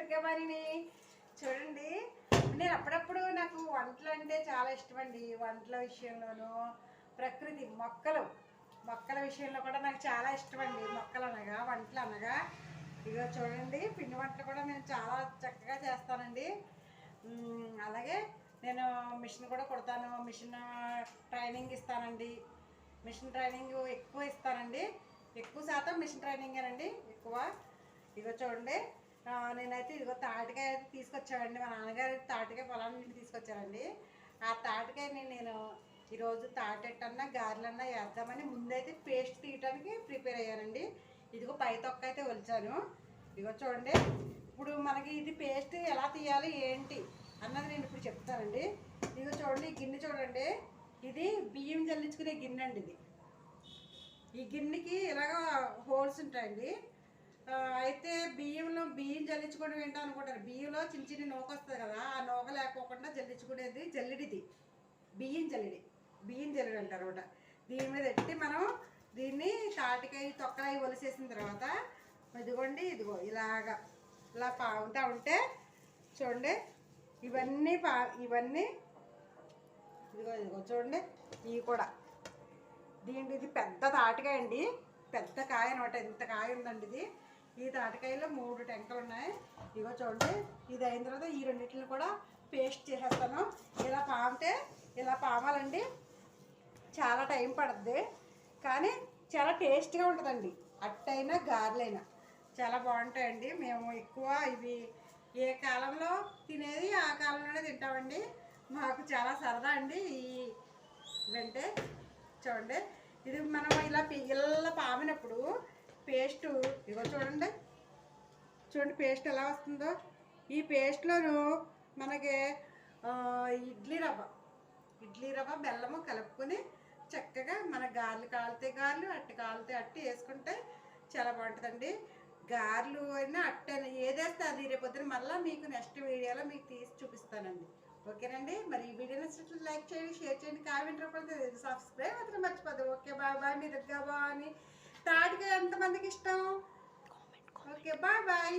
దుర్గాబారిని. చూడండి, నేను అప్పుడప్పుడు నాకు వంటలు అంటే చాలా ఇష్టం అండి. వంటల విషయంలోనూ ప్రకృతి మొక్కల విషయంలో కూడా నాకు చాలా ఇష్టం అండి. మొక్కలు అనగా వంటలు అనగా ఇగో చూడండి, పిండి వంటలు కూడా నేను చాలా చక్కగా చేస్తానండి. అలాగే నేను మిషన్ కూడా కుడతాను. మిషన్ ట్రైనింగ్ ఇస్తానండి. మిషన్ ట్రైనింగ్ ఎక్కువ ఇస్తానండి. ఎక్కువ శాతం మిషన్ ట్రైనింగేనండి ఎక్కువ. ఇగో చూడండి, నేనైతే ఇదిగో తాటికాయ అయితే తీసుకొచ్చామండి. మా నాన్నగారు తాటికాయ పొలం నుండి తీసుకొచ్చారండి. ఆ తాటికాయని నేను ఈరోజు తాటెట్టన్నా గారెలన్నా వేద్దామని ముందైతే పేస్ట్ తీయడానికి ప్రిపేర్ అయ్యానండి. ఇదిగో పై తొక్క అయితే ఒలిచాను. ఇదిగో చూడండి, ఇప్పుడు మనకి ఇది పేస్ట్ ఎలా తీయాలి ఏంటి అన్నది నేను ఇప్పుడు చెప్తానండి. ఇదిగో చూడండి, ఈ గిన్నె చూడండి, ఇది బియ్యం జల్లించుకునే గిన్నె అండి. ఇది ఈ గిన్నెకి ఇలాగ హోల్స్ ఉంటాయండి. అయితే బియ్యం జల్లించుకోవడం ఏంటో అనుకుంటారు. బియ్యంలో చిన్న చిన్న నూక వస్తుంది కదా, ఆ నూక లేకోకుండా జల్లించుకునేది జల్లిడిది. బియ్యం జల్లిడి అంటారు అనమాట. దీని మీద ఎట్టి మనం దీన్ని తాటికాయ తొక్కలై ఒలిసేసిన తర్వాత ఇదిగోండి, ఇదిగో ఇలా పావుతా ఉంటే చూడండి, ఇవన్నీ ఇదిగో చూడండి, ఇవి కూడా ఇది పెద్ద తాటికాయ అండి. పెద్ద కాయ అనమాట. ఇంత కాయ ఉందండి ఇది. ఈ తాటికాయలో 3 టెంకలు ఉన్నాయి. ఇగో చూడండి, ఇది అయిన తర్వాత ఈ రెండింటిని కూడా పేస్ట్ చేసేస్తాను. ఇలా పామాలండి. చాలా టైం పడుతుంది, కానీ చాలా టేస్ట్గా ఉంటుందండి. అట్టయినా గారెలైనా చాలా బాగుంటాయండి. మేము ఎక్కువ ఇవి ఏ కాలంలో తినేది ఆ కాలంలోనే తింటామండి. మాకు చాలా సరదా అండి ఇవంటే. చూడండి, ఇది మనం ఇలా పామినప్పుడు పేస్టు ఇగో చూడండి పేస్ట్ ఎలా వస్తుందో. ఈ పేస్ట్లోను మనకి ఇడ్లీ రవ్వ బెల్లము కలుపుకొని చక్కగా మన గారెలు కాలితే గారెలు, అట్టి కాలితే అట్టి వేసుకుంటే చాలా బాగుంటుందండి. గారెలు అయినా అట్టి అయినా ఏదేస్తే అది రేపొద్దున మళ్ళీ మీకు నెక్స్ట్ వీడియోలో మీకు తీసి చూపిస్తానండి. ఓకేనండి, మరి ఈ వీడియో నచ్చినట్లు లైక్ చేయండి, షేర్ చేయండి, కామెంట్ రూపంలో సబ్స్క్రైబ్ మాత్రం మర్చిపోద్దు. Okay, bye. మీ దుర్గాబాని తాటికాయ ఎంతమందికి ఇష్టం? Okay, bye.